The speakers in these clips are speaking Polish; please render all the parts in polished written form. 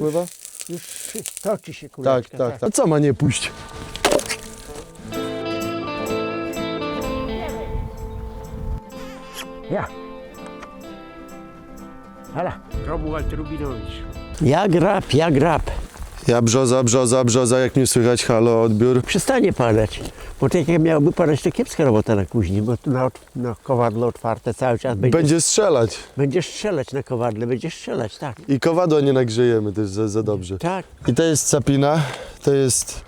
pływa? Już toczy się kuleczka. Tak. A co ma nie pójść? Ja. Hala. Romuald Rubinowicz. Ja grab. Ja brzoza, jak mnie słychać, halo, odbiór. Przestanie padać, bo tak jak miałoby padać, to kiepska robota na kuźni, bo tu na kowadle otwarte cały czas Będzie strzelać. Będziesz strzelać na kowadle, będziesz strzelać, tak. I kowadła nie nagrzejemy, to jest za dobrze. Tak. I to jest capina, to jest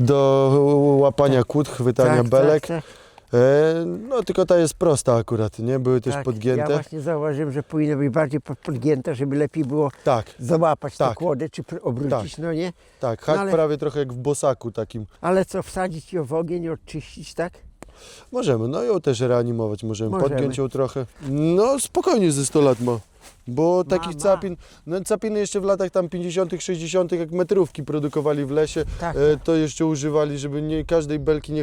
do łapania kłód, chwytania belek. Tak. No tylko ta jest prosta akurat, nie? Były też podgięte. Ja właśnie zauważyłem, że powinna być bardziej podgięta, żeby lepiej było załapać tę kłodę, czy obrócić, no nie? Tak, hak prawie trochę jak w bosaku takim. Ale co, wsadzić ją w ogień, odczyścić, tak? Możemy, no ją też reanimować, możemy podgiąć ją trochę. No spokojnie ze 100 lat ma. Bo takich capin, no capiny jeszcze w latach tam 50., 60., jak metrówki produkowali w lesie, to jeszcze używali, żeby nie każdej belki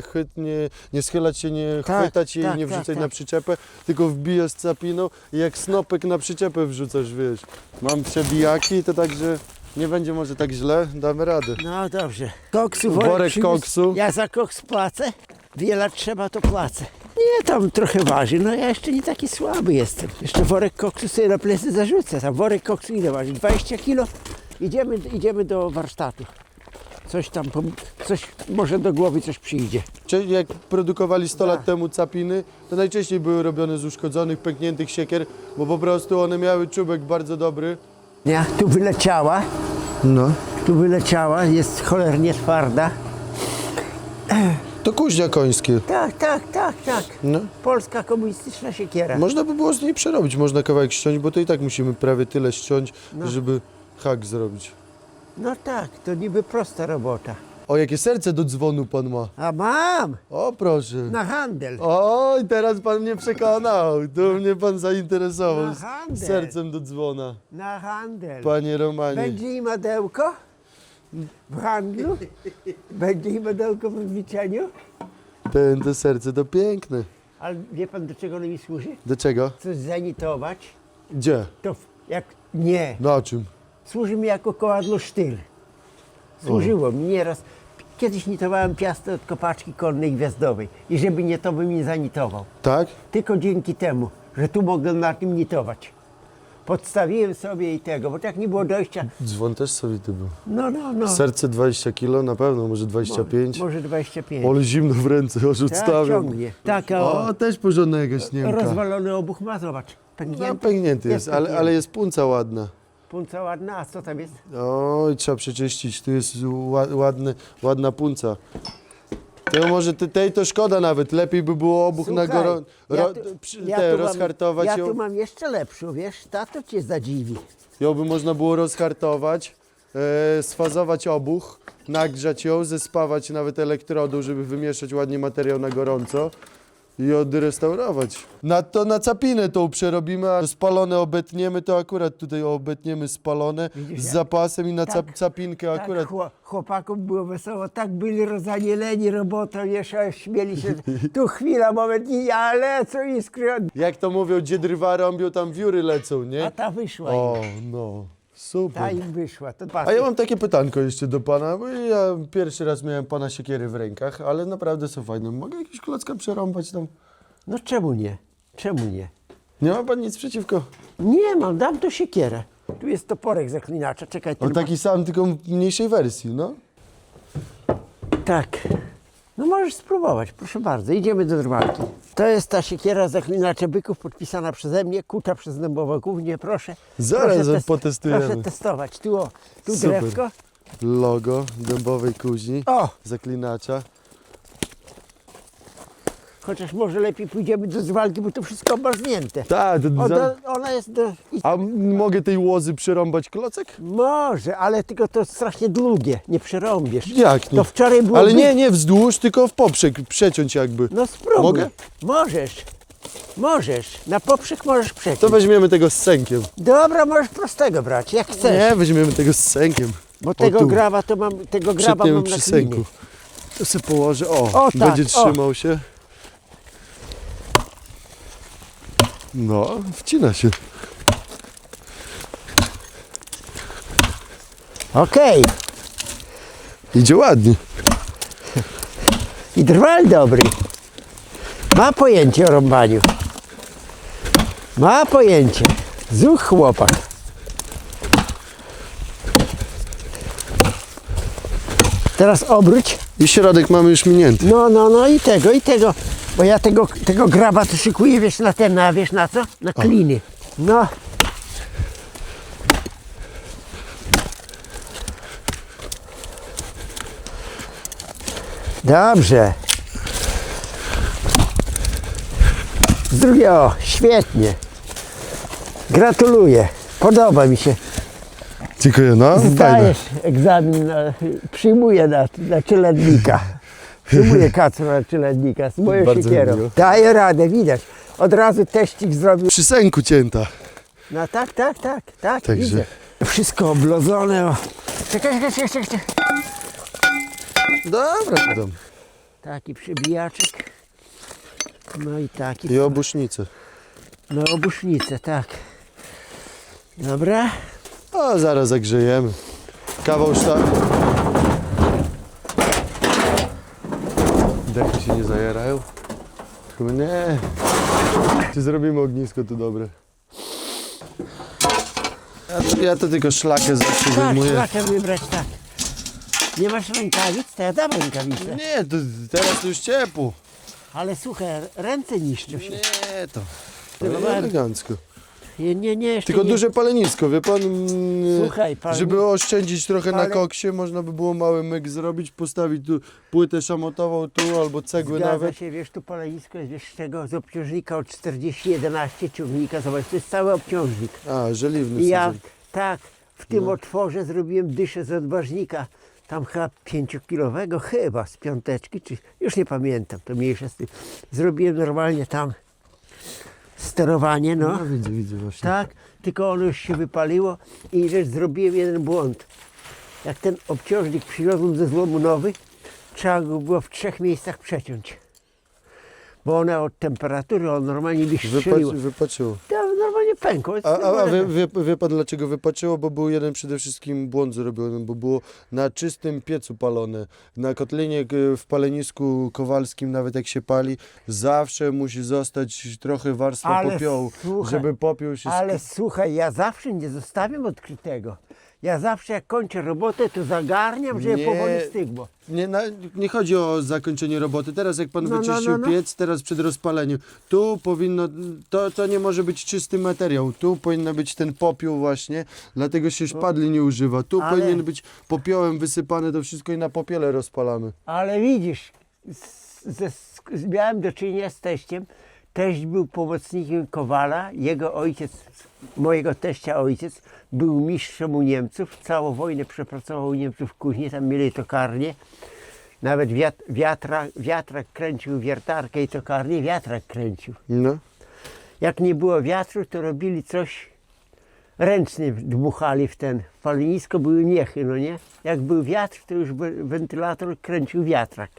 nie schylać się, nie chwytać jej, nie wrzucać na przyczepę, tylko wbijasz capiną i jak snopek na przyczepę wrzucasz, wiesz. Mam przebijaki, to także nie będzie może tak źle, damy radę. No dobrze. Koksu, worek koksu. Ja za koks płacę, wiele trzeba to płacę. Nie, tam trochę waży, no ja jeszcze nie taki słaby jestem. Jeszcze worek koksu sobie na plecy zarzucę. Tam worek koksu ile waży? 20 kilo. Idziemy do warsztatu. Coś może do głowy coś przyjdzie. Czyli jak produkowali 100 lat temu capiny, to najczęściej były robione z uszkodzonych, pękniętych siekier, bo po prostu one miały czubek bardzo dobry. Ja, tu wyleciała. No. Tu wyleciała, jest cholernie twarda. To kuźnia końskie. Tak. No. Polska komunistyczna siekiera. Można by było z niej przerobić, można kawałek ściąć, bo to i tak musimy prawie tyle ściąć, żeby hak zrobić. No tak, to niby prosta robota. O, jakie serce do dzwonu pan ma. A mam! O, proszę. Na handel. O, i teraz pan mnie przekonał. Tu mnie pan zainteresował. Na handel. Sercem do dzwona. Na handel. Panie Romanie. Będzie i madełko w handlu? Będzie i madełko w rozliczeniu? To serce to piękne. Ale wie pan, do czego ono mi służy? Do czego? Coś zanitować. Gdzie? To jak nie. Na czym? Służy mi jako kowadło sztyl. Służyło mi nieraz. Kiedyś nitowałem piastę od kopaczki konnej gwiazdowej i żeby nie to bym nie zanitował. Tak? Tylko dzięki temu, że tu mogłem na tym nitować. Podstawiłem sobie i tego, bo tak nie było dojścia. Dzwon też solidny był. No. Serce 20 kg, na pewno, może 25. Może 25. Ale zimno w ręce, aż Tak, odstawiam. ciągnie. O, też porządna jakaś niemka. Rozwalony obuch ma, zobacz. No, pęknięty jest, ale jest punca ładna. Punca ładna, a co tam jest? Oj, trzeba przeczyścić, tu jest ładna punca. To może tej to szkoda nawet, lepiej by było obuch na gorąco, rozhartować ja ją. tu mam jeszcze lepszą, wiesz, ta to cię zadziwi. Ją by można było rozhartować, sfazować obuch, nagrzać ją, zespawać nawet elektrodą, żeby wymieszać ładnie materiał na gorąco i odrestaurować. Na capinę tą przerobimy, a spalone obetniemy, to akurat tutaj obetniemy spalone z zapasem i na capinkę akurat. Chłopakom było wesoło, tak byli rozanieleni robotą, jeszcze śmieli się, tu chwila, moment, i ja lecą iskry. Jak to mówią, gdzie drwa rąbią, tam wióry lecą, nie? A ta wyszła O, im. no, super. Ta im wyszła. To A ja mam takie pytanko jeszcze do pana, bo ja pierwszy raz miałem pana siekiery w rękach, ale naprawdę są fajne. Mogę jakieś klocka przerąbać tam? No czemu nie? Czemu nie? Nie ma pan nic przeciwko? Nie mam, dam to siekierę. Tu jest toporek zaklinacza, czekaj. O taki sam, tylko mniejszej wersji, no. Tak. No możesz spróbować, proszę bardzo. Idziemy do drwalki. To jest ta siekiera zaklinacza byków podpisana przeze mnie, kuta przez Dębowo Głównie, proszę. Zaraz potestujemy. Proszę testować. Tu Super. drewko. Logo Dębowej Kuźni, O! zaklinacza. Chociaż może lepiej pójdziemy do drwalki, bo to wszystko marznięte. Tak, Ona jest do... A mogę tej łozy przerąbać klocek? Może, ale tylko to strasznie długie, nie przerąbiesz. Jak nie? To wczoraj było... Ale nie wzdłuż, tylko w poprzek, przeciąć jakby. No spróbuj. Mogę? Możesz. Na poprzek możesz przeciąć. To weźmiemy tego z sękiem. Dobra, możesz prostego brać, jak chcesz. Nie, weźmiemy tego z sękiem. Bo tego tu. graba to mam, tego graba Przytniemy mam przy na klinie. sęku. To sobie położę, Tak, będzie trzymał się. No, wcina się. Okej. Idzie ładnie. I drwal dobry. Ma pojęcie o rąbaniu. Ma pojęcie. Zuch chłopak. Teraz obróć. I środek mamy już minięty. No i tego. Bo ja tego graba to szykuję, wiesz na ten, wiesz na co? Na kliny. No. Dobrze. Z drugiego, świetnie. Gratuluję. Podoba mi się. Dziękuję, no. Fajne. Zdajesz egzamin, przyjmuję na czeladnika. Przyjmuję kacę na czeladnika z moją Bardzo siekierą. miło. Daję radę, widać. Od razu teścik zrobił. Przy sęku cięta. No tak, Także. widzę. Wszystko oblodzone. O. Czekaj. Dobra, dom. Taki przybijaczek. No i taki. I obusznice. No obusznicę, tak. Dobra. A zaraz zagrzejemy. Kawał Dechy się nie zajerają? Chyba nie. Czy zrobimy ognisko, to dobre. Ja to tylko szlakę zawsze Tak, wyjmuję. szlakę wybrać, tak. Nie masz rękawic? To ja dam rękawice. Nie, to teraz to już ciepło. Ale słuchaj, ręce niszczą się. Nie, to Tylko elegancko. Nie, jeszcze Tylko nie. duże palenisko, wie pan? Słuchaj, Żeby oszczędzić trochę na pale- koksie, można by było mały myk zrobić, postawić tu płytę szamotową tu albo cegły Zgadza nawet. się, wiesz, tu palenisko jest, wiesz, z tego, z obciążnika od 40-11 ciągnika, zobacz, to jest cały obciążnik. A, żeliwny I ja, sezon. tak, w tym otworze zrobiłem dyszę z odważnika, tam chyba 5-kilowego, chyba z piąteczki, czy już nie pamiętam, to mniejsza z tym. Zrobiłem normalnie tam sterowanie, no. No widzę właśnie. Tak, tylko ono już się wypaliło i wiesz, zrobiłem jeden błąd. Jak ten obciążnik przywiozłem ze złomu nowy, trzeba go było w 3 miejscach przeciąć. Bo one od temperatury, on normalnie by strzeliło. Wypaczyło. To normalnie pękło. A wie pan dlaczego wypaczyło? Bo był jeden przede wszystkim błąd zrobiony, bo było na czystym piecu palone. Na kotlinie w palenisku kowalskim, nawet jak się pali, zawsze musi zostać trochę warstwa Ale popiołu, słuchaj, żeby popiół się Ale słuchaj, ja zawsze nie zostawiam odkrytego. Ja zawsze jak kończę robotę, to zagarniam, żeby Nie. powoli stygło. Nie chodzi o zakończenie roboty. Teraz jak pan No, wyczyścił no. piec, teraz przed rozpaleniem, tu powinno, to nie może być czysty materiał. Tu powinien być ten popiół właśnie, dlatego się szpadli nie używa. Tu Ale- powinien być popiołem wysypane to wszystko i na popiele rozpalamy. Ale widzisz, miałem do czynienia z teściem. Teść był pomocnikiem Kowala, jego ojciec, mojego teścia ojciec, był mistrzem u Niemców, całą wojnę przepracował u Niemców w kuźni, tam mieli tokarnię. Nawet wiatrak kręcił, wiertarkę i tokarnię, wiatrak kręcił. No. Jak nie było wiatru, to robili coś ręcznie, dmuchali w ten palenisko, były miechy, no nie? Jak był wiatr, to już wentylator kręcił wiatrak.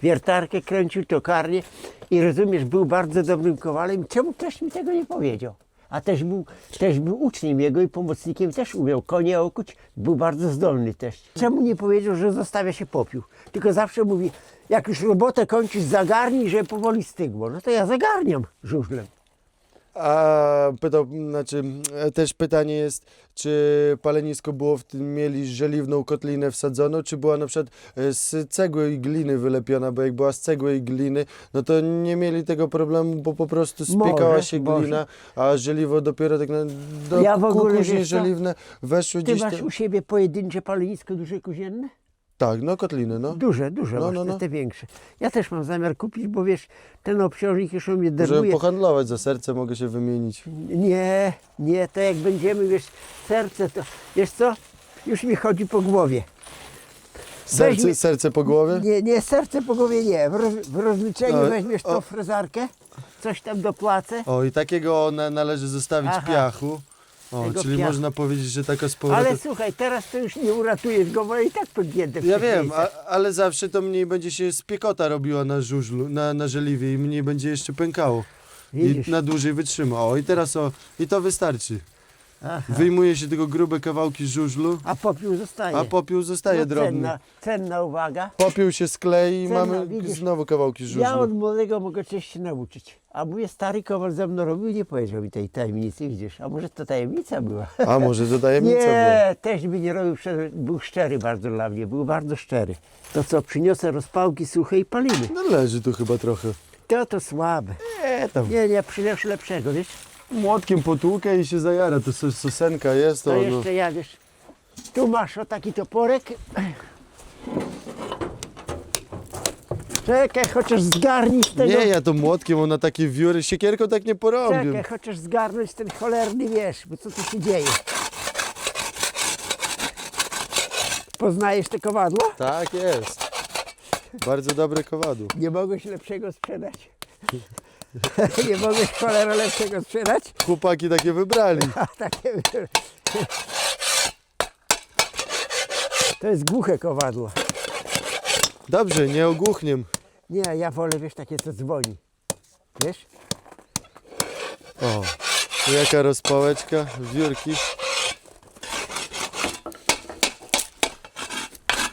Wiertarkę kręcił, tokarnię i rozumiesz, był bardzo dobrym kowalem. Czemu też mi tego nie powiedział? A też był uczniem jego i pomocnikiem, też umiał konie okuć, był bardzo zdolny też. Czemu nie powiedział, że zostawia się popiół? Tylko zawsze mówi, jak już robotę kończysz, zagarnij, żeby powoli stygło. No to ja zagarniam żużlem. A też pytanie jest, czy palenisko było w tym, mieli żeliwną kotlinę wsadzoną, czy była na przykład z cegły i gliny wylepiona, bo jak była z cegły i gliny, no to nie mieli tego problemu, bo po prostu spiekała Może, się może. glina, a żeliwo dopiero tak do Ja w ogóle, później wiesz co, żeliwne weszły Ty gdzieś masz tam. u siebie pojedyncze palenisko duże kuzienne? Tak, no kotliny, no. Duże No, masz, no. te większe. Ja też mam zamiar kupić, bo wiesz, ten obciążnik już u mnie Żeby deruje. pohandlować, za serce mogę się wymienić. Nie, to jak będziemy, wiesz, serce to, wiesz co, już mi chodzi po głowie. Weź mi- Serce po głowie? Nie, serce po głowie nie. W rozliczeniu No, weźmiesz tą frezarkę, coś tam doplacę, O, i takiego należy zostawić Aha. piachu. O, Tego czyli piachu. można powiedzieć, że taka z powrotem... ale słuchaj, teraz to już nie uratujesz go, bo i tak pęknięte w Ja tych wiem, miejscach. ale zawsze to mniej będzie się spiekota robiła na żużlu, na żeliwie i mniej będzie jeszcze pękało. Widzisz? I na dłużej wytrzyma. O, i teraz i to wystarczy. Aha. Wyjmuje się tylko grube kawałki żużlu, A popiół zostaje. a popiół zostaje drobny. Cenna uwaga. Popiół się klei i Cenna, mamy widzisz, znowu kawałki żużlu. Ja od młodego mogę coś się nauczyć. A mój stary kowal ze mną robił, nie powiedział mi tej tajemnicy, widzisz. A może to tajemnica była? A może to tajemnica była? Nie, też by nie robił, był szczery bardzo dla mnie, był bardzo szczery. To co, przyniosę rozpałki suche i palimy. No leży tu chyba trochę. To słabe. Nie, tam Nie, przyniosę lepszego, wiesz. młotkiem potłukę i się zajara. To sosenka jest. To To, no. jeszcze ja, wiesz. Tu masz o taki toporek. Czekaj, chociaż zgarnij z tego. Nie, ja to młotkiem, ona takie wióry, siekierką tak nie porobię. Czekaj, chociaż zgarnąć ten cholerny, wiesz, bo co tu się dzieje. Poznajesz te kowadło? Tak jest. Bardzo dobre kowadło. Nie mogłeś lepszego sprzedać. Nie mogłeś cholera lepszego sprzedać? Chłopaki takie wybrali. A takie... To jest głuche kowadło. Dobrze, nie ogłuchniem. Nie, ja wolę, wiesz, takie co dzwoni. Wiesz? O, jaka rozpałeczka, wiórki.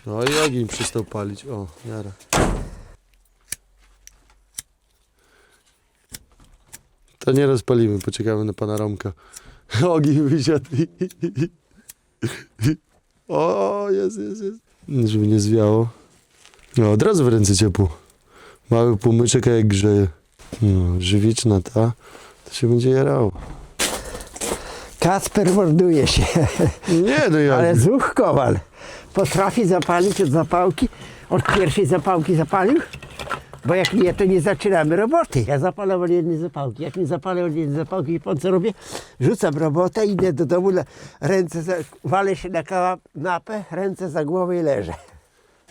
No i ogień przestał palić. O, jara. To nie rozpalimy, poczekamy na pana Romka. Ogień wysiadł. O, jest. Żeby nie zwiało. No, od razu w ręce ciepło. Mały półmyczek, a jak grzeje. No, żywiczna ta, to się będzie jarało. Kacper morduje się. Nie, no jak? Ale zuch kowal. Potrafi zapalić od zapałki. Od pierwszej zapałki zapalił. Bo jak nie, to nie zaczynamy roboty. Ja zapalam od jednej zapałki. Jak nie zapalę od jednej zapałki, i pan co robię? Rzucam robotę, idę do domu, walę się na kanapę, ręce za głowę i leżę.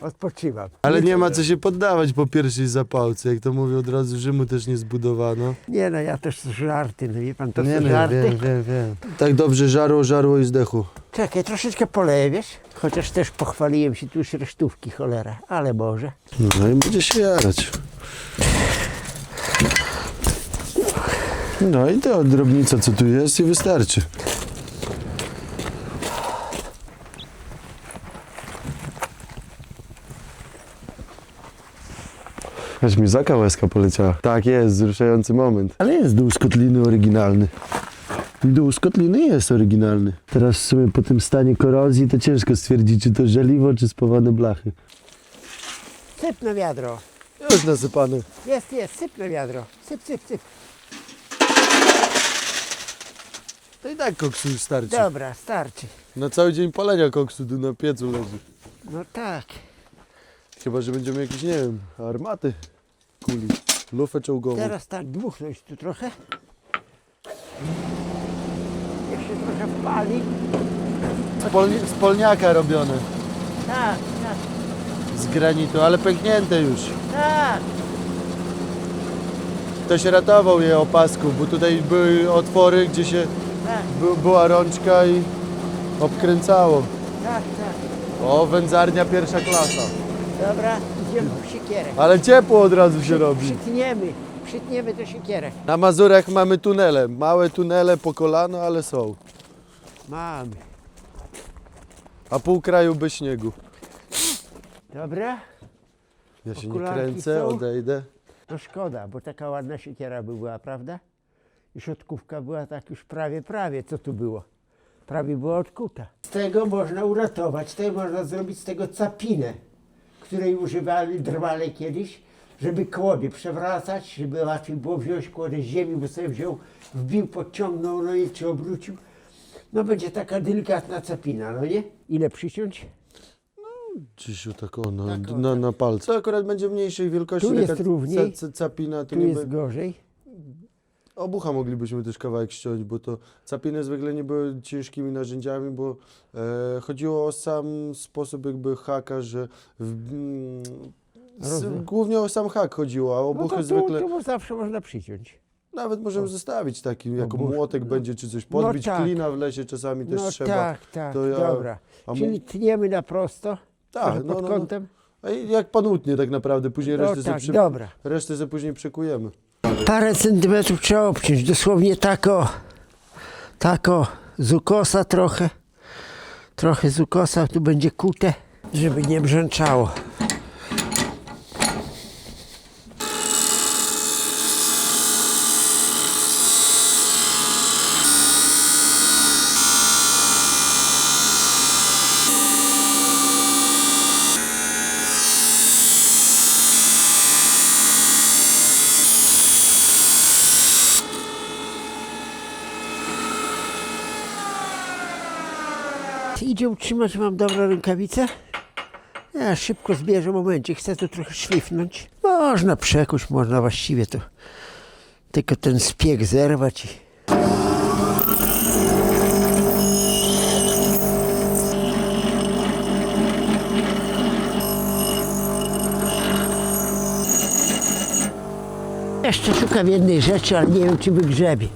Odpoczywam. Ale nie ma co się poddawać po pierwszej zapałce. Jak to mówię od razu, Rzymu też nie zbudowano. Nie no, ja też żarty, no wie pan, to Nie są no, żarty. wiem. Tak dobrze żarło i zdechło. Czekaj, troszeczkę poleję, wiesz? Chociaż też pochwaliłem się tu już resztówki, cholera, ale może. No i będzie się jarać. No i to drobnica co tu jest i wystarczy. Aż mi zaka łezka poleciała. Tak jest, wzruszający moment. Ale jest dół z kotliny oryginalny. Dół z kotliny jest oryginalny. Teraz w sumie po tym stanie korozji to ciężko stwierdzić, czy to żeliwo, czy spowane blachy. Syp na wiadro. Już nasypane. Jest, syp na wiadro. Syp. To i tak koksu już starczy. Dobra, starczy. Na cały dzień palenia koksu tu na piecu leży. No tak. Chyba, że będziemy jakieś, nie wiem, armaty kuli, lufę czołgową. Teraz tak, dmuchnąć tu trochę. Niech się trochę wpali. Z polniaka robione, Tak. z granitu, ale pęknięte już. Tak. Ktoś ratował je opaską, bo tutaj były otwory, gdzie się była rączka i obkręcało. Tak. O, wędzarnia pierwsza klasa. Dobra, idziemy po siekierę. Ale ciepło od razu się robi. Przytniemy do siekierę. Na Mazurach mamy tunele, małe tunele po kolano, ale są. Mamy. A pół kraju bez śniegu. Dobra. Ja się nie Okularki kręcę, są. odejdę. No szkoda, bo taka ładna siekiera by była, prawda? I środkówka była tak już prawie, co tu było? Prawie była odkuta. Z tego można uratować, można zrobić z tego capinę, której używali drwale kiedyś, żeby kłody przewracać, żeby łatwiej było wziąć kłodę z ziemi, bo sobie wbił, podciągnął, no i czy obrócił. No będzie taka delikatna capina, no nie? Ile przyciąć? Dzisiu tak o, na palce. To akurat będzie mniejszej wielkości. Tu jest taka równiej, capina, to Tu nie jest gorzej. Obucha moglibyśmy też kawałek ściąć, bo to capiny zwykle nie były ciężkimi narzędziami, bo chodziło o sam sposób jakby haka, że głównie o sam hak chodziło, a obuchy No to zwykle tu zawsze można przyciąć. nawet możemy zostawić taki, jako Obuch, młotek będzie, czy coś podbić, tak. klina w lesie czasami też No trzeba. tak, To ja- dobra. a Czyli tniemy na prosto, Tak, trochę pod kątem. A i jak pan utnie tak naprawdę, później No resztę tak, sobie dobra. resztę sobie później przykujemy. Parę centymetrów trzeba obciąć, dosłownie tak o, z ukosa trochę. Trochę z ukosa, tu będzie kute, żeby nie brzęczało. Idzie utrzymać, mam dobrą rękawicę. Ja szybko zbierze momencie, chcę to trochę szlifnąć. Można przekuć, można właściwie to tylko ten spieg zerwać. Jeszcze szukam jednej rzeczy, ale nie wiem, czy wygrzebie.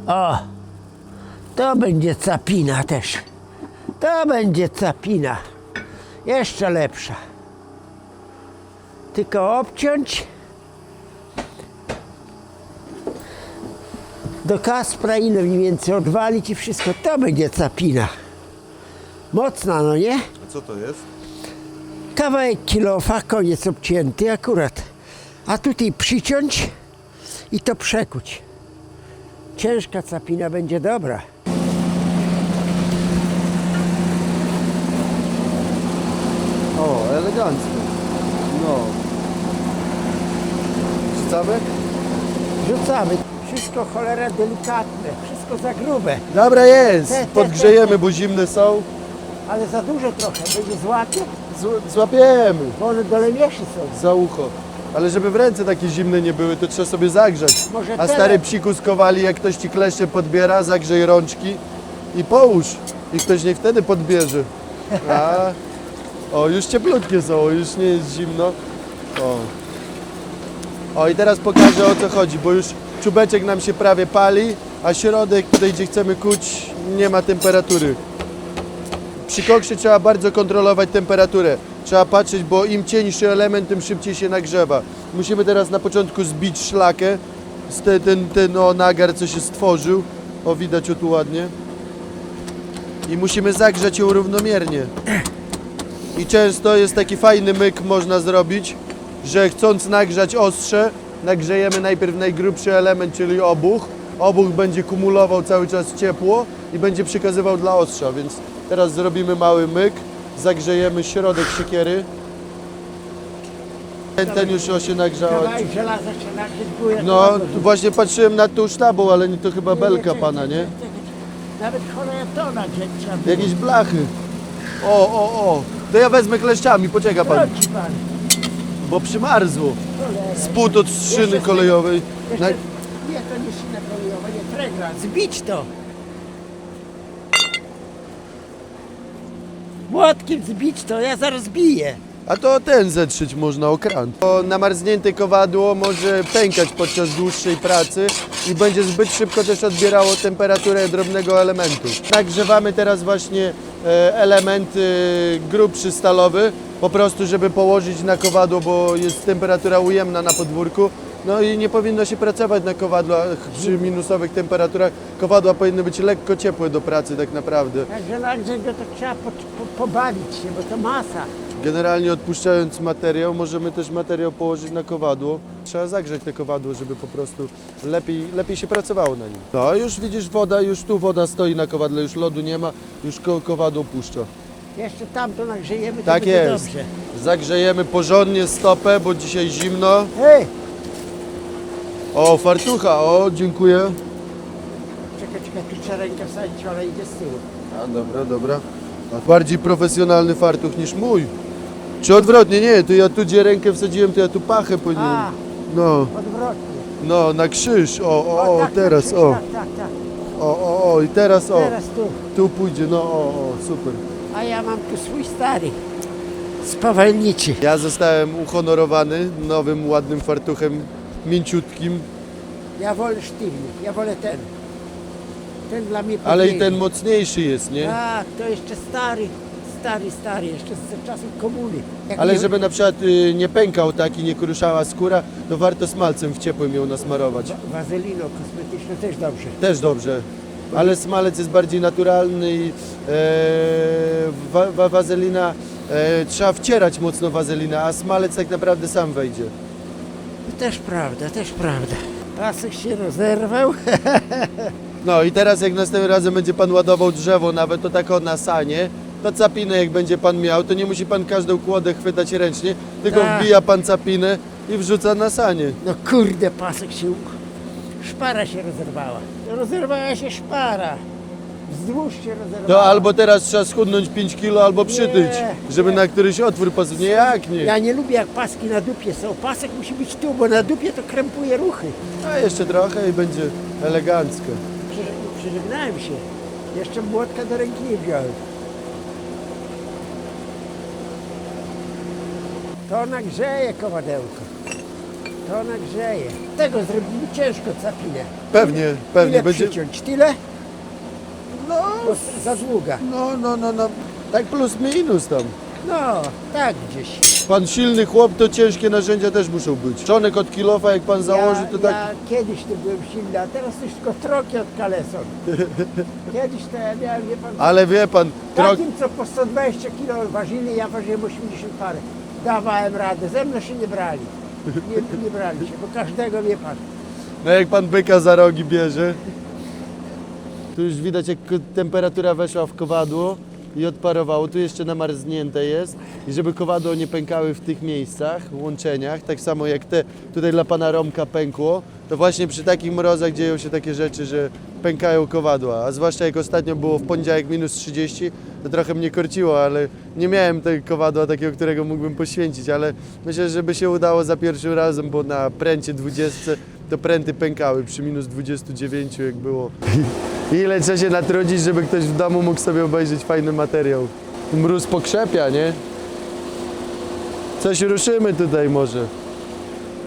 O, to będzie capina też. To będzie capina. Jeszcze lepsza. Tylko obciąć. Do kaspra ile mniej więcej odwalić i wszystko. To będzie capina. Mocna, no nie? A co to jest? Kawałek kilofa, koniec obcięty akurat. A tutaj przyciąć i to przekuć. Ciężka capina będzie dobra. O, elegancko. No. Rzucamy? Rzucamy. Wszystko cholera delikatne, wszystko za grube. Dobra jest. Podgrzejemy, bo zimne są. Ale za dużo trochę, będzie złapie, Złapiemy. bo one do lemieszy są. Za ucho. Ale żeby w ręce takie zimne nie były, to trzeba sobie zagrzać. Może A tyle. stary psikus kowali, jak ktoś ci kleszcze podbiera, zagrzej rączki i połóż. I ktoś niech wtedy podbierze. A, o, już cieplutkie są, już nie jest zimno. O, i teraz pokażę, o co chodzi, bo już czubeczek nam się prawie pali, a środek, tutaj gdzie chcemy kuć, nie ma temperatury. Przy koksie trzeba bardzo kontrolować temperaturę. Trzeba patrzeć, bo im cieńszy element, tym szybciej się nagrzewa. Musimy teraz na początku zbić szlakę, ten nagar, co się stworzył. O, widać o tu ładnie. I musimy zagrzać ją równomiernie. I często jest taki fajny myk, można zrobić, że chcąc nagrzać ostrze, nagrzejemy najpierw najgrubszy element, czyli obuch. Obuch będzie kumulował cały czas ciepło i będzie przekazywał dla ostrza, więc teraz zrobimy mały myk. Zagrzejemy środek siekiery. Ten już się nagrzał. Kawałek żelaza się nagrzeć góry. No, tu właśnie patrzyłem na tą sztabą, ale to chyba belka pana, nie? Nawet cholera to nagrzeć trzeba było. Jakieś blachy. O. To ja wezmę kleszczami, poczeka pan. Wróci pan. Bo przymarzło. Cholera. Spód od szyny Jeszcze kolejowej. Jeszcze, nie, to nie szyna kolejowa, nie tregla. Zbić to. Młotkiem zbić to, ja zaraz biję. A to ten zetrzyć można o kran. To namarznięte kowadło może pękać podczas dłuższej pracy i będzie zbyt szybko też odbierało temperaturę drobnego elementu. Nagrzewamy teraz właśnie element grubszy stalowy, po prostu żeby położyć na kowadło, bo jest temperatura ujemna na podwórku. No i nie powinno się pracować na kowadłach przy minusowych temperaturach. Kowadła powinny być lekko ciepłe do pracy tak naprawdę. Także nagrzeć go to trzeba pobawić się, bo to masa. Generalnie odpuszczając materiał, możemy też materiał położyć na kowadło. Trzeba zagrzać te kowadło, żeby po prostu lepiej się pracowało na nim. No już widzisz woda, już tu woda stoi na kowadle, już lodu nie ma, już kowadło puszcza. Jeszcze tamto nagrzejemy, to Tak będzie jest. dobrze. Zagrzejemy porządnie stopę, bo dzisiaj zimno. Hej! O, fartucha, o, dziękuję. Czekaj, tu trzeba rękę wsadzić, ale idzie z tyłu. A dobra. A bardziej profesjonalny fartuch niż mój. Czy odwrotnie? Nie, to ja tu gdzie rękę wsadziłem, to ja tu pachę powinienem. A. No, Odwrotnie. no, na krzyż, o, tak, teraz, tak, o. Tak. O, i teraz, o. Teraz tu. Tu pójdzie, no, o, super. A ja mam tu swój stary. Spawalniczy. Ja zostałem uhonorowany nowym, ładnym fartuchem, mięciutkim, Ja wolę sztywny, ja wolę ten. Ten dla mnie ale i podniesie. ten mocniejszy jest, nie? Tak, to jeszcze stary. stary, jeszcze z czasów komuny. Jak Ale nie- żeby na przykład nie pękał tak i nie kruszała skóra, to warto smalcem w ciepłym ją nasmarować. Wazelino kosmetyczne też dobrze. Też dobrze. Ale smalec jest bardziej naturalny i wazelina, trzeba wcierać mocno wazelinę, a smalec tak naprawdę sam wejdzie. Też prawda, też prawda. Pasek się rozerwał. No i teraz jak następnym razem będzie pan ładował drzewo, nawet to tak o nasanie, to capinę jak będzie pan miał, to nie musi pan każdą kłodę chwytać ręcznie, tylko Tak. wbija pan capinę i wrzuca nasanie. No kurde, pasek się... Szpara się rozerwała. Rozerwała się szpara. Wzdłuż się rozerwała. To albo teraz trzeba schudnąć 5 kilo, albo przytyć, żeby nie. na któryś otwór pasować. Nie, jak nie. Ja nie lubię jak paski na dupie są. Pasek musi być tu, bo na dupie to krępuje ruchy. A jeszcze trochę i będzie elegancko. Przeżegnałem się. Jeszcze młotka do ręki nie wziąłem. To nagrzeje kowadełko. To nagrzeje. Tego zrobimy ciężko capinę. Pewnie Ile będzie. przyciąć? Tyle? No, Bo za długa. no. Tak plus minus tam. No, tak gdzieś. Pan silny chłop, to ciężkie narzędzia też muszą być. Czonek od kilofa jak pan założy, to tak. Ja kiedyś to byłem silny, a teraz już tylko troki od kaleson. Kiedyś to ja miałem, wie pan, Ale wie pan, takim co po 120 kg ważyli, ja ważyłem 80 parę. Dawałem radę, ze mną się nie brali. Nie brali się, bo każdego wie pan. no jak pan byka za rogi bierze, tu już widać jak temperatura weszła w kowadło i odparowało. Tu jeszcze namarznięte jest i żeby kowadło nie pękały w tych miejscach, łączeniach, tak samo jak te tutaj dla pana Romka pękło, to właśnie przy takich mrozach dzieją się takie rzeczy, że pękają kowadła, a zwłaszcza jak ostatnio było w poniedziałek minus 30, to trochę mnie korciło, ale nie miałem tego kowadła takiego, którego mógłbym poświęcić, ale myślę, że by się udało za pierwszym razem, bo na pręcie 20 to pręty pękały przy minus 29 jak było. Ile trzeba się natrudzić, żeby ktoś w domu mógł sobie obejrzeć fajny materiał. Mróz pokrzepia, nie? Coś ruszymy tutaj może.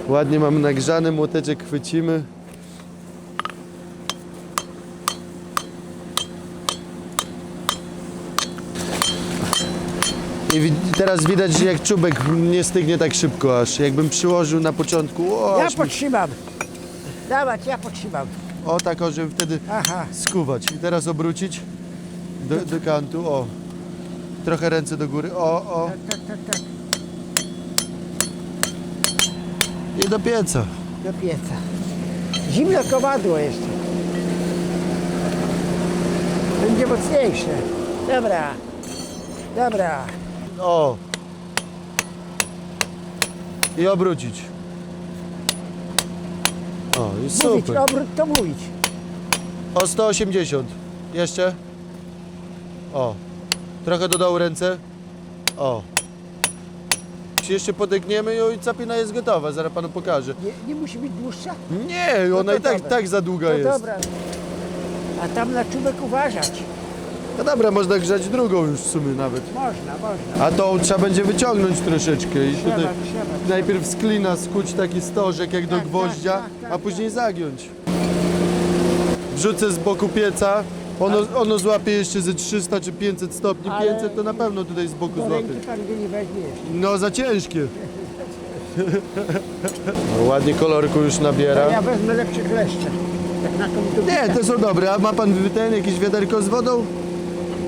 Ładnie mamy nagrzany, młoteczek chwycimy. I teraz widać, że jak czubek nie stygnie tak szybko aż. Jakbym przyłożył na początku, o, Ja aż mi- podtrzymam. Dawać, ja podtrzymam. o tak, o, żeby wtedy Aha. skuwać. I teraz obrócić do kantu, o. Trochę ręce do góry, o. Tak. I do pieca. Do pieca. Zimne kowadło jeszcze. Będzie mocniejsze. Dobra. O. I obrócić. O, i Mówić, super. obrót to mówić. O 180. Jeszcze. O. Trochę do dołu ręce. O. Jeśli jeszcze podegniemy ją i capina jest gotowa, zaraz panu pokażę. Nie musi być dłuższa? Nie, ona to i tak, dobra. tak za długa No jest. dobra. A tam na czubek uważać. No dobra, można grzać drugą już w sumie nawet. Można. A tą trzeba będzie wyciągnąć troszeczkę i Trzeba. tutaj najpierw z klina skuć taki stożek jak do Tak, gwoździa, tak, a później zagiąć. Wrzucę z boku pieca, ono złapie jeszcze ze 300 czy 500 stopni, Ale 500 to na pewno tutaj z boku Do złapie. ręki pan go nie weźmiesz. No za ciężkie. No, ładnie kolorku już nabiera. Ja wezmę lepsze kleszcze. Tak na tą Nie, te są dobre. A ma pan jakieś wiaderko z wodą?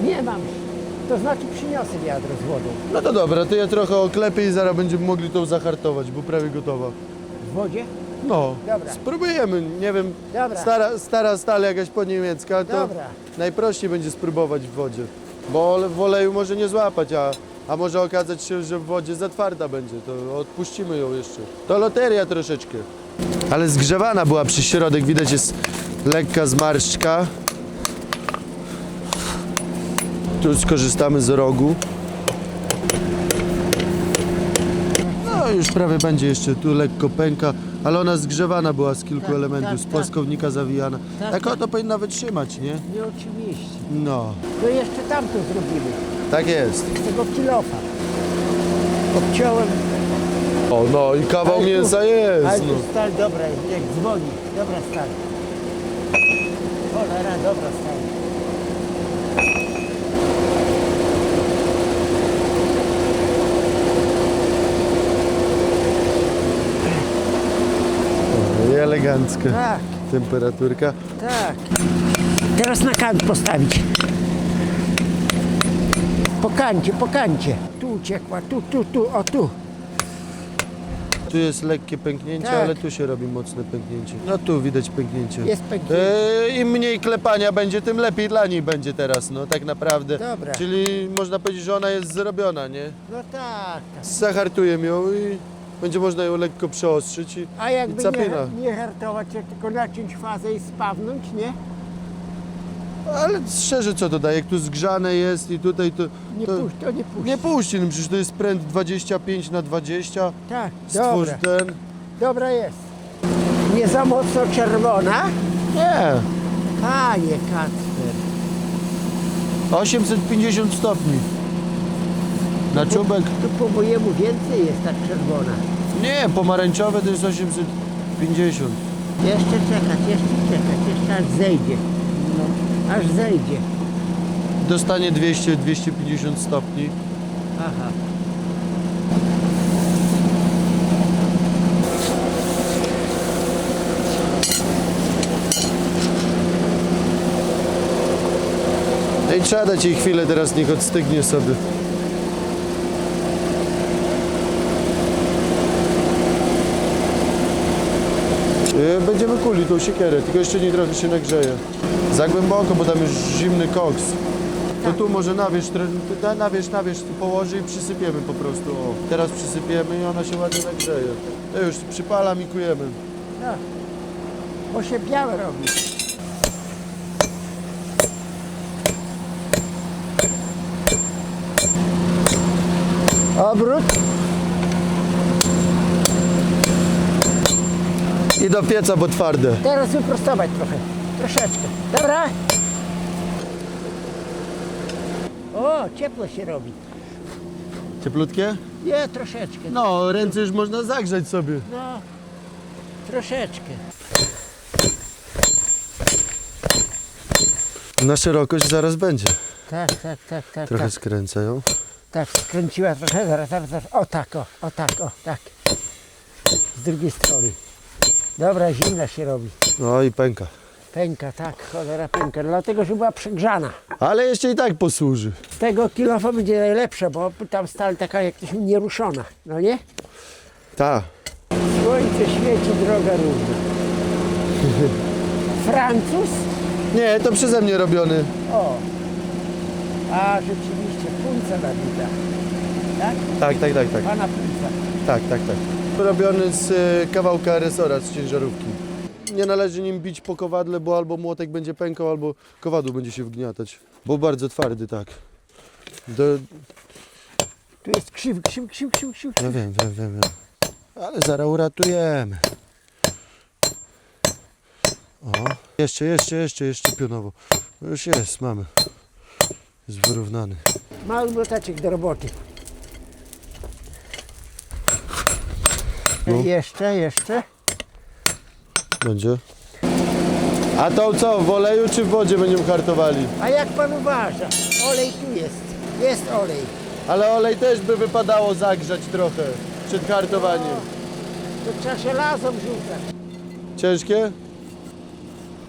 Nie mam. To znaczy przyniosę wiadro z wodą. No to dobra, to ja trochę oklepię i zaraz będziemy mogli tą zahartować, bo prawie gotowa. W wodzie? No, Dobra. spróbujemy, nie wiem, Dobra. stara stal jakaś po niemiecka, to Dobra. najprościej będzie spróbować w wodzie, bo w oleju może nie złapać, a może okazać się, że w wodzie za twarda będzie, to odpuścimy ją jeszcze. To loteria troszeczkę. Ale zgrzewana była przy środek, widać jest lekka zmarszczka. Tu skorzystamy z rogu. No już prawie będzie jeszcze, tu lekko pęka, ale ona zgrzewana była z kilku Tak, elementów, tak, z tak. płaskownika zawijana. Tak, Tak tak. oto powinna wytrzymać, nie? Nie oczywiście. No, To jeszcze tamto zrobimy. tak jest. Z tego kilofa. Obciąłem. O, no i kawał Ale tu- mięsa jest, Ale no. tu stal dobra jest, jak dzwoni. Dobra stal. Cholera, dobra stal. elegancka Tak, temperaturka. tak. Teraz na kant postawić. Po kancie, po kancie. Tu uciekła, tu, o tu. Tu jest lekkie pęknięcie, Tak. ale tu się robi mocne pęknięcie. No tu widać pęknięcie. Jest pęknięcie. Im mniej klepania będzie, tym lepiej dla niej będzie teraz, no tak naprawdę. Dobra. Czyli można powiedzieć, że ona jest zrobiona, nie? No tak. Zahartuję ją i będzie można ją lekko przeostrzyć i, A jakby i capina. nie hartować, jak tylko naciąć fazę i spawnąć, nie? Ale szczerze co to daje, jak tu zgrzane jest i tutaj to... Nie puść, to nie puść. Nie puści, no przecież to jest pręt 25/20. Tak, Stwórz dobra. ten... Dobra jest. Nie za mocno czerwona? Nie, Panie Kacper. 850 stopni. Na czubek? Tu po mojemu więcej jest tak czerwona. Nie, pomarańczowe to jest 850. Jeszcze czekać, jeszcze aż zejdzie. No, aż zejdzie. Dostanie 200-250 stopni. Aha. No i trzeba dać jej chwilę, teraz niech odstygnie sobie. Będziemy kuli tą siekierę, tylko jeszcze nie trochę się nagrzeje. Za głęboko, bo tam już zimny koks. To tu może nawierzch tu położy i przysypiemy po prostu. O, teraz przysypiemy i ona się ładnie nagrzeje. To już przypalam i kujemy. No. Bo się białe robi. Obrót. I do pieca, bo twarde. Teraz wyprostować trochę. Troszeczkę. Dobra? O, ciepło się robi. Cieplutkie? Nie, troszeczkę. No, ręce już można zagrzać sobie. No, troszeczkę. Na szerokość zaraz będzie. Tak. Trochę skręcę ją. Tak, skręciła trochę, zaraz. O tak, tak. Z drugiej strony. Dobra, zimna się robi. No i pęka. Pęka, tak, cholera pęka, dlatego, że była przegrzana. Ale jeszcze i tak posłuży. Z tego kilofa będzie najlepsze, bo tam stal taka jak nieruszona, no nie? Ta. Słońce świeci, droga równa. Francuz? Nie, to przeze mnie robiony. O. A, rzeczywiście, punca nabita. Tak? Tak. Pana punca. Tak. Robiony z kawałka resora, z ciężarówki. Nie należy nim bić po kowadle, bo albo młotek będzie pękał, albo kowadło będzie się wgniatać. Bo bardzo twardy, tak. Tu jest krzyw. Ja wiem. Ale zaraz uratujemy. O, jeszcze pionowo. Już jest, mamy. Jest wyrównany. Mały młotaczek do roboty. No. Jeszcze. Będzie. A to co, w oleju czy w wodzie będziemy hartowali? A jak pan uważa? Olej tu jest. Jest olej. Ale olej też by wypadało zagrzać trochę przed hartowaniem. To trzeba żelazem rzucać. Ciężkie?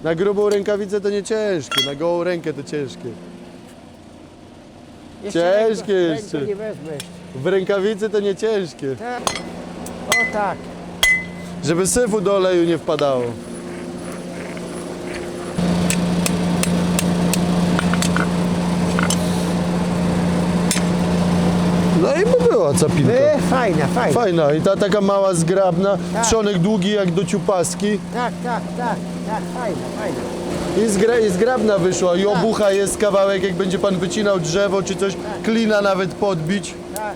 Na grubą rękawicę to nie ciężkie, na gołą rękę to ciężkie. Ciężkie jeszcze. Ręką nie wezmę jeszcze. W rękawicy to nie ciężkie. Tak. O tak. Żeby syfu do oleju nie wpadało. No i by była capinka. Fajna. Fajna i ta taka mała, zgrabna, Tak. trzonek długi jak do ciupaski. Tak, fajna. I zgrabna wyszła i obucha jest kawałek, jak będzie pan wycinał drzewo czy coś, klina nawet podbić. Tak,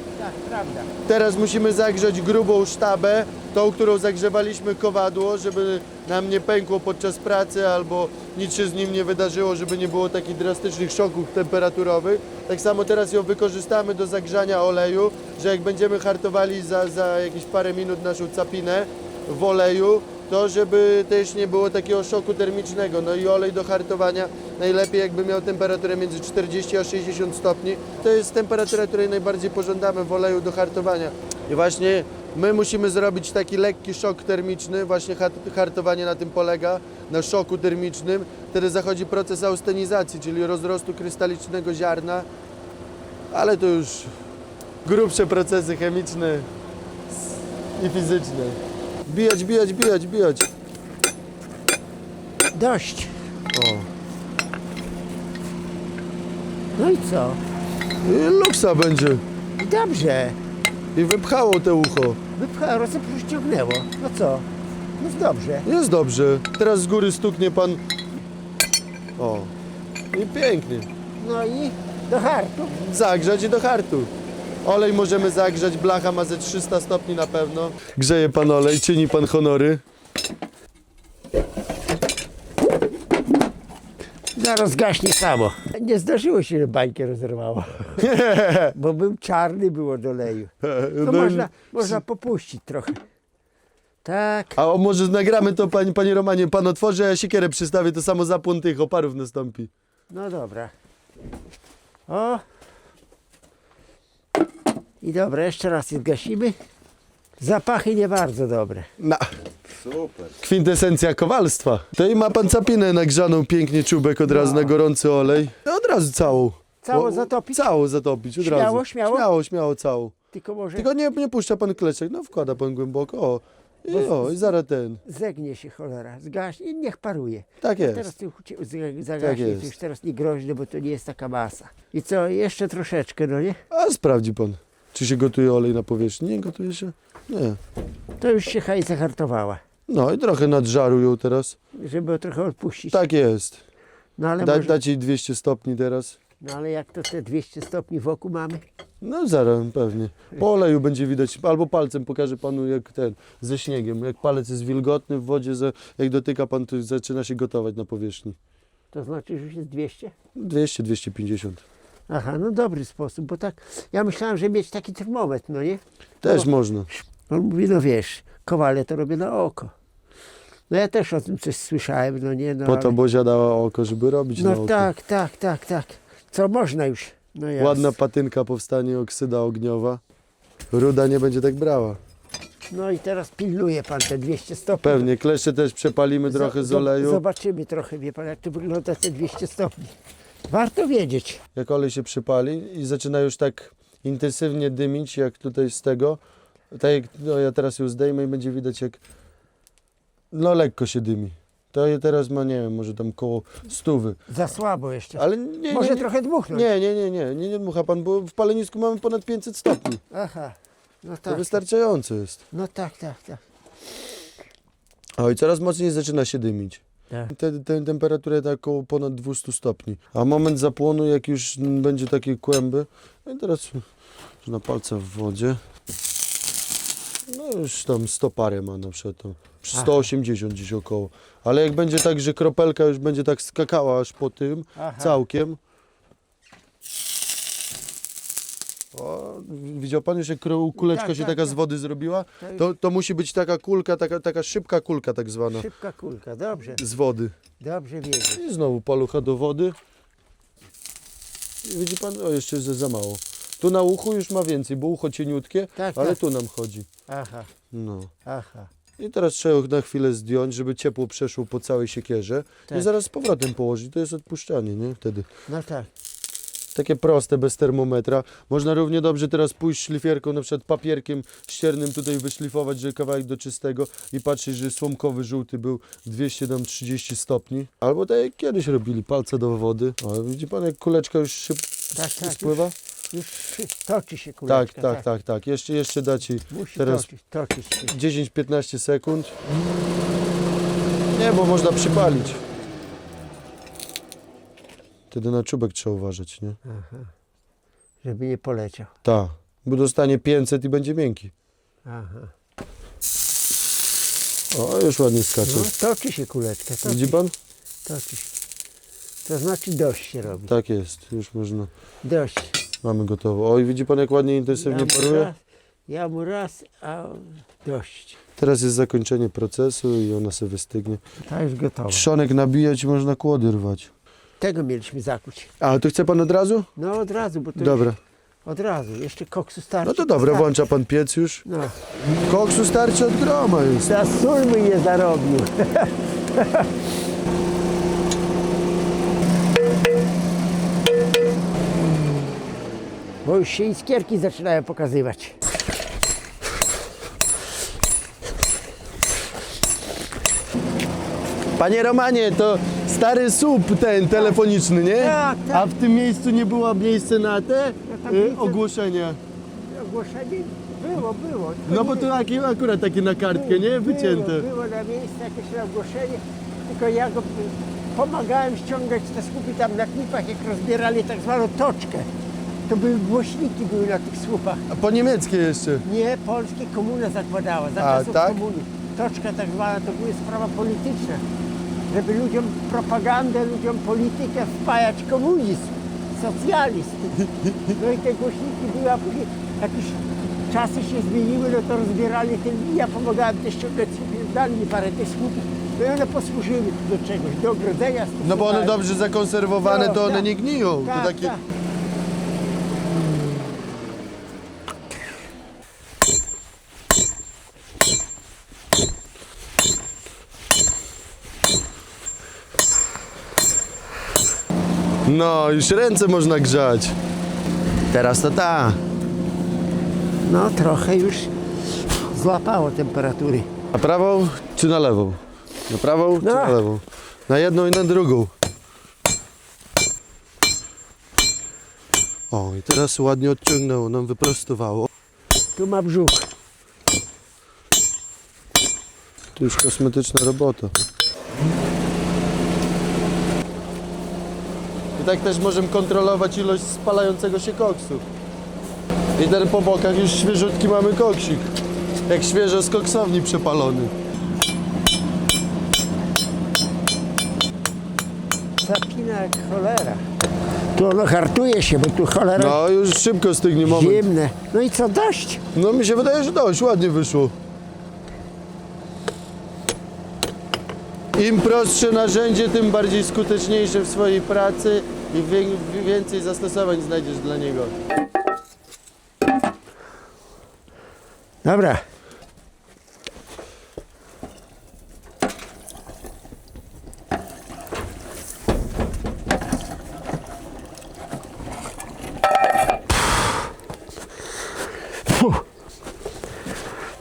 prawda. Teraz musimy zagrzać grubą sztabę, tą, którą zagrzewaliśmy kowadło, żeby nam nie pękło podczas pracy albo nic się z nim nie wydarzyło, żeby nie było takich drastycznych szoków temperaturowych. Tak samo teraz ją wykorzystamy do zagrzania oleju, że jak będziemy hartowali za jakieś parę minut naszą capinę w oleju, to żeby też nie było takiego szoku termicznego. No i olej do hartowania najlepiej jakby miał temperaturę między 40 a 60 stopni. To jest temperatura, której najbardziej pożądamy w oleju do hartowania. I właśnie My musimy zrobić taki lekki szok termiczny, właśnie hartowanie na tym polega, na szoku termicznym. Wtedy zachodzi proces austenizacji, czyli rozrostu krystalicznego ziarna, ale to już grubsze procesy chemiczne i fizyczne. Bijać, bijać, bijać, bijać. Dość. O. No i co? I luksa będzie. Dobrze. I wypchało te ucho. Wypcha, rozciągnęło. No co? Jest dobrze. Jest dobrze. Teraz z góry stuknie pan. O. I pięknie. No i do hartu. Zagrzać i do hartu. Olej możemy zagrzać, blacha ma ze 300 stopni na pewno. Grzeje pan olej, czyni pan honory. Zaraz gaśnie samo. Nie zdarzyło się, że bańkę rozerwało. Bo był czarny, było do oleju. No można popuścić trochę. Tak. A może nagramy to, panie Romanie, pan otworzy, a ja siekierę przystawię, to samo zapłon tych oparów nastąpi. No dobra. O. I dobra, jeszcze raz je zgasimy. Zapachy nie bardzo dobre. No. Super. Kwintesencja kowalstwa. To i ma pan capinę nagrzaną, pięknie czubek od razu na gorący olej. No od razu całą. Całą zatopić? Całą zatopić, od Śmiało, razu. śmiało? Śmiało, śmiało całą. Tylko może Tylko nie puszcza pan kleczek, no wkłada pan głęboko, o. I zaraz ten. zegnie się cholera, zgaśnie i niech paruje. Tak jest. Teraz ty zagaśnie, jest. to już teraz nie groźne, bo to nie jest taka masa. I co, jeszcze troszeczkę, no nie? A sprawdzi pan, czy się gotuje olej na powierzchni. Nie gotuje się? Nie. To już się haj zahartowała, No i trochę nadżaru ją teraz. żeby trochę odpuścić. Tak jest. No ale, może, Dać jej 200 stopni teraz. no ale jak to te 200 stopni wokół mamy? No zaraz pewnie. Po oleju będzie widać, albo palcem pokażę panu jak ten, ze śniegiem. Jak palec jest wilgotny w wodzie, jak dotyka pan, to zaczyna się gotować na powierzchni. To znaczy, że już jest 200? 200-250. Aha, no dobry sposób, bo tak, ja myślałem, że mieć taki termometr, no nie? Też można. On mówi, no wiesz, kowale to robię na oko. No ja też o tym coś słyszałem, no nie, no Po to ale... Bozia dała oko, żeby robić na No oko. tak. Co można już? No jasne. Ładna patynka powstanie, oksyda ogniowa. Ruda nie będzie tak brała. No i teraz pilnuje pan te 200 stopni. Pewnie, kleszcze też przepalimy trochę z oleju. Zobaczymy trochę, wie pan, jak to wygląda te 200 stopni. Warto wiedzieć. Jak olej się przypali i zaczyna już tak intensywnie dymić, jak tutaj z tego. Tak jak, no ja teraz ją zdejmę i będzie widać jak, no lekko się dymi. To je teraz ma, nie wiem, może tam koło 100. Za słabo jeszcze. Ale nie, Może nie, trochę dmuchnąć. nie dmucha pan, bo w palenisku mamy ponad 500 stopni. Aha, no To tak. wystarczająco jest. No tak. O i coraz mocniej zaczyna się dymić. Tak. Tę temperaturę tak około ponad 200 stopni. A moment zapłonu, jak już będzie takie kłęby, no i teraz na palce w wodzie. No już tam 100 parę ma na przykład, to 180 gdzieś około. Ale jak będzie tak, że kropelka już będzie tak skakała aż po tym Aha. całkiem. O, widział pan już jak kuleczka Tak, się tak, taka tak. z wody zrobiła? To To musi być taka kulka, taka szybka kulka tak zwana Szybka kulka, dobrze. z wody. Dobrze wiedzieć. I znowu palucha do wody. I widzi pan, o jeszcze jest za mało. Tu na uchu już ma więcej, bo ucho cieniutkie, Tak, ale tak. tu nam chodzi. Aha. No. I I teraz trzeba na chwilę zdjąć, żeby ciepło przeszło po całej siekierze. Tak. I zaraz z powrotem położyć. To jest odpuszczanie, nie? Wtedy. No tak. Takie proste, bez termometra. Można równie dobrze teraz pójść szlifierką, na przykład papierkiem ściernym tutaj wyszlifować, żeby kawałek do czystego i patrzeć, że słomkowy żółty był 230 stopni. Albo tak jak kiedyś robili, palce do wody. O, widzi pan, jak kuleczka już Tak, spływa? Już toczy się kuleczka. Tak. Jeszcze da ci Musi teraz toczyć się. 10-15 sekund. Nie, bo można przypalić. Wtedy na czubek trzeba uważać, nie? Aha. Żeby nie poleciał. Tak, bo dostanie 500 i będzie miękki. Aha. O, już ładnie skacze. No, toczy się kuleczka. Widzi pan? Toczy się. To znaczy dość się robi. Tak jest, już można. Dość. Mamy gotowo. Oj, widzi pan, jak ładnie intensywnie paruje? Ja mu raz, a dość. Teraz jest zakończenie procesu i ona sobie wystygnie. To już gotowe. Trzonek nabijać i można kłody rwać. Tego mieliśmy zakuć. A, to chce pan od razu? No od razu, bo to Dobra. Od razu, jeszcze koksu starczy. No to dobra, włącza pan piec już. No, Koksu starczy od groma już. za sól by nie zarobił. Bo już się iskierki zaczynają pokazywać. Panie Romanie, to stary słup ten telefoniczny, nie? Tak, tak. A w tym miejscu nie było miejsca na te tam widzę. ogłoszenia. Ogłoszenie było. No bo to akurat takie na kartkę, nie? Wycięte. Było na miejscu jakieś ogłoszenie, tylko ja go pomagałem ściągać te słupy tam na klipach, jak rozbierali tak zwaną toczkę. To były głośniki na tych słupach. A po niemieckie jeszcze. Nie, polskie komuna zakładała, za czasów tak? komuny. Toczka tak zwana to była sprawa polityczna. Żeby ludziom propagandę, ludziom politykę wpajać komunizm, socjalizm. No i te głośniki były, a później jak już czasy się zmieniły, no to rozbierali ten, ja pomagałem też ściągać słupy, dali mi parę tych słupów. No i one posłużyły do czegoś, do ogrodzenia. No bo one stosowałem. dobrze zakonserwowane, to one Tak. nie gniją. Tak, To takie... tak. No, już ręce można grzać. Teraz to ta. No trochę już złapało temperatury. Na prawą czy na lewą? Na prawą czy No. na lewą? Na jedną i na drugą. O, i teraz ładnie odciągnęło, nam wyprostowało. Tu ma brzuch. To już kosmetyczna robota. I tak też możemy kontrolować ilość spalającego się koksu. I ten po bokach już świeżutki mamy koksik. Jak świeżo z koksowni przepalony. Zapina jak cholera. Tu ono hartuje się, bo tu cholera No już szybko stygnie moment. zimne. No i co, dość? No mi się wydaje, że dość ładnie wyszło. Im prostsze narzędzie, tym bardziej skuteczniejsze w swojej pracy i więcej zastosowań znajdziesz dla niego. Dobra. Fuh.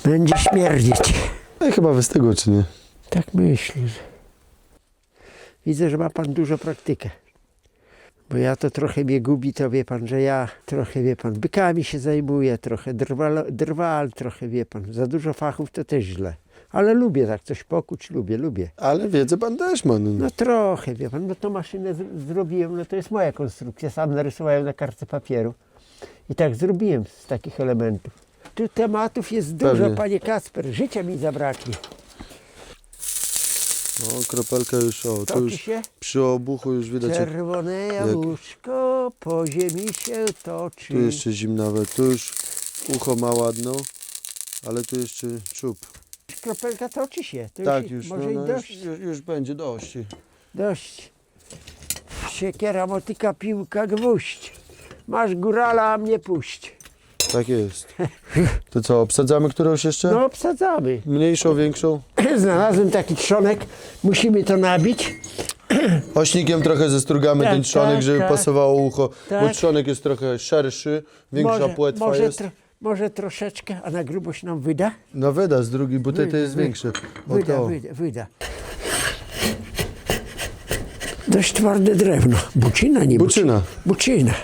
Będzie śmierdzieć. No i chyba wystygło, czy nie? Tak myślę, że... Widzę, że ma pan dużo praktykę. Bo ja to trochę mnie gubi, to wie pan, że ja trochę, wie pan, bykami się zajmuję, trochę drwal, trochę, wie pan, za dużo fachów to też źle. Ale lubię tak coś pokuć, lubię. Ale wiedzę pan też ma. No. No trochę, wie pan, no to maszynę zrobiłem, no to jest moja konstrukcja, sam narysowałem na kartce papieru. I tak zrobiłem z takich elementów. Tu tematów jest dużo, Pewnie. panie Kacper, życia mi zabraknie. O, kropelka już, o, tu Toczy już się? przy obuchu już widać, jak Czerwone jabłuszko po ziemi się toczy. tu jeszcze zimnawe, tu już ucho ma ładną, ale tu jeszcze czub. Kropelka toczy się. To Tak, już, może no, i no, dość. już będzie dość. Dość. Siekiera, motyka, piłka, gwóźdź. Masz górala, a mnie puść. Tak jest. To co, obsadzamy którąś jeszcze? No obsadzamy. Mniejszą, większą? Znalazłem taki trzonek. Musimy to nabić. Ośnikiem trochę zestrugamy Tak, ten trzonek, tak, żeby tak. pasowało ucho, bo Tak. trzonek jest trochę szerszy, większa płetwa jest. Może troszeczkę, a na grubość nam wyda? No wyda z drugiej, bo to jest większe. O, to. Wyda. Dość twarde drewno. Bucina, nie Buczyna. Bucina.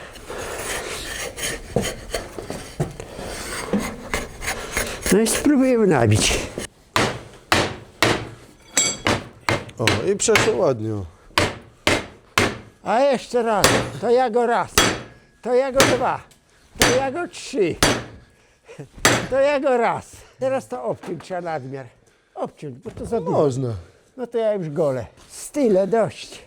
No i spróbujemy nabić. O, i przeszło ładnie. O. A jeszcze raz. To ja go raz. To ja go dwa. To ja go trzy. To ja go raz. Teraz to obciąć trzeba nadmiar. Obciąć, bo to za dużo. Można. No to ja już golę. Style dość.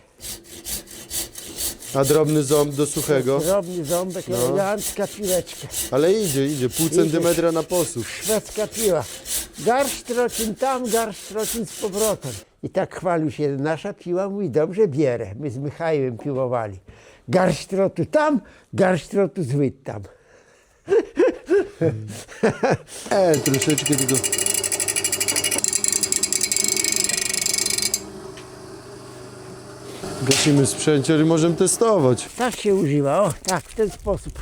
A drobny ząb do suchego. Drobny ząbek, elegancka piłeczka. Ale idzie, pół centymetra na posób. Szwedzka piła. Garść trocin tam, garść trocin z powrotem. I tak chwalił się nasza piła, mówi, dobrze bierę. My z Michałem piłowali. Garść trotu tam, garść trotu zwyt tam. Troszeczkę tylko. Gasimy sprzęcior i możemy testować. Tak się używa, o tak, w ten sposób.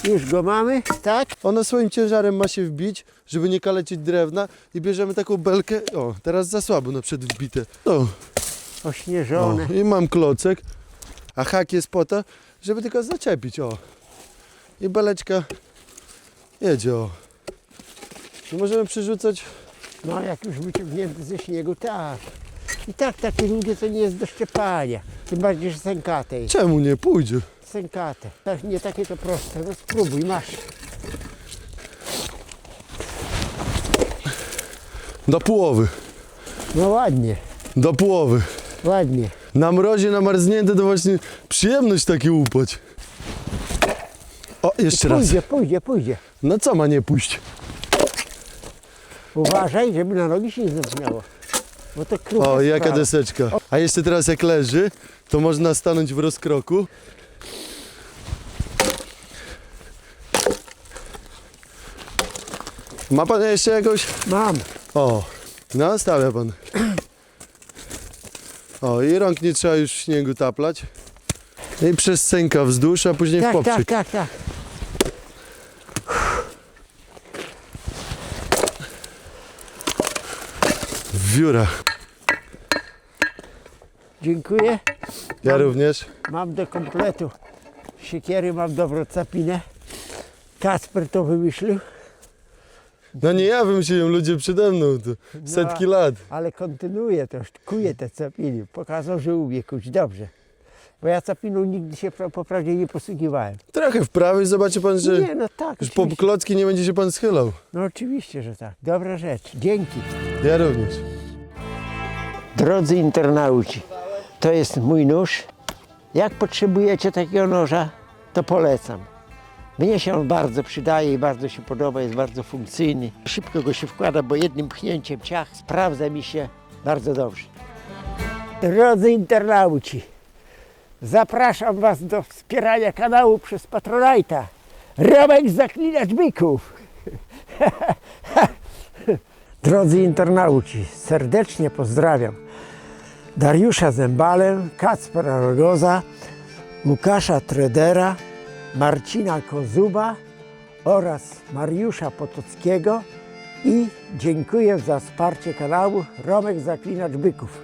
Już go mamy, tak? Ona swoim ciężarem ma się wbić, żeby nie kalecić drewna i bierzemy taką belkę. O, teraz za słabo na przykład wbite. O, Ośnieżone. i mam klocek, a hak jest po to, żeby tylko zaczepić, o. I beleczka jedzie, o. I możemy przerzucać. No jak już wyciągnięty ze śniegu, tak. I tak takie ludzie to nie jest do szczepania. Tym bardziej, że sękate jest. Czemu nie pójdzie? Sękate. Tak, nie takie to proste. No spróbuj, masz. Do połowy. No ładnie, Do połowy. ładnie. Na mrozie namarznięte to właśnie przyjemność takie upać. O, jeszcze raz. Pójdzie. No co ma nie pójść? Uważaj, żeby na nogi się nie zabrzmiało. Bo to krucha O, jaka sprawa. deseczka. A jeszcze teraz jak leży, to można stanąć w rozkroku. Ma pan jeszcze jakąś? Mam. O, no stawia pan. O, i rąk nie trzeba już w śniegu taplać. I przez sęka wzdłuż, a później w Tak, poprzek. tak. W wiórach. Dziękuję. Ja również. Mam do kompletu siekiery, mam dobrą capinę. Kacper to wymyślił, No nie ja wymyśliłem, ludzie przede mną, to setki lat. ale kontynuuję to, kuję te capiny. Pokazał, że umie kuć dobrze. Bo ja capiną nigdy się po prawdzie nie posługiwałem. Trochę w prawo i zobaczy pan, że Nie, no tak, już po oczywiście. klocki nie będzie się pan schylał. No oczywiście, że tak. Dobra rzecz. Dzięki. Ja również. Drodzy internauci, to jest mój nóż. Jak potrzebujecie takiego noża, to polecam. Mnie się on bardzo przydaje i bardzo się podoba, jest bardzo funkcyjny. Szybko go się wkłada, bo jednym pchnięciem ciach sprawdza mi się bardzo dobrze. Drodzy internauci, zapraszam Was do wspierania kanału przez Patronite'a. Romek Zaklinacz Byków. Drodzy internauci, serdecznie pozdrawiam Dariusza Zembalę, Kacpra Rogoza, Łukasza Tredera, Marcina Kozuba oraz Mariusza Potockiego i dziękuję za wsparcie kanału Romek Zaklinacz Byków.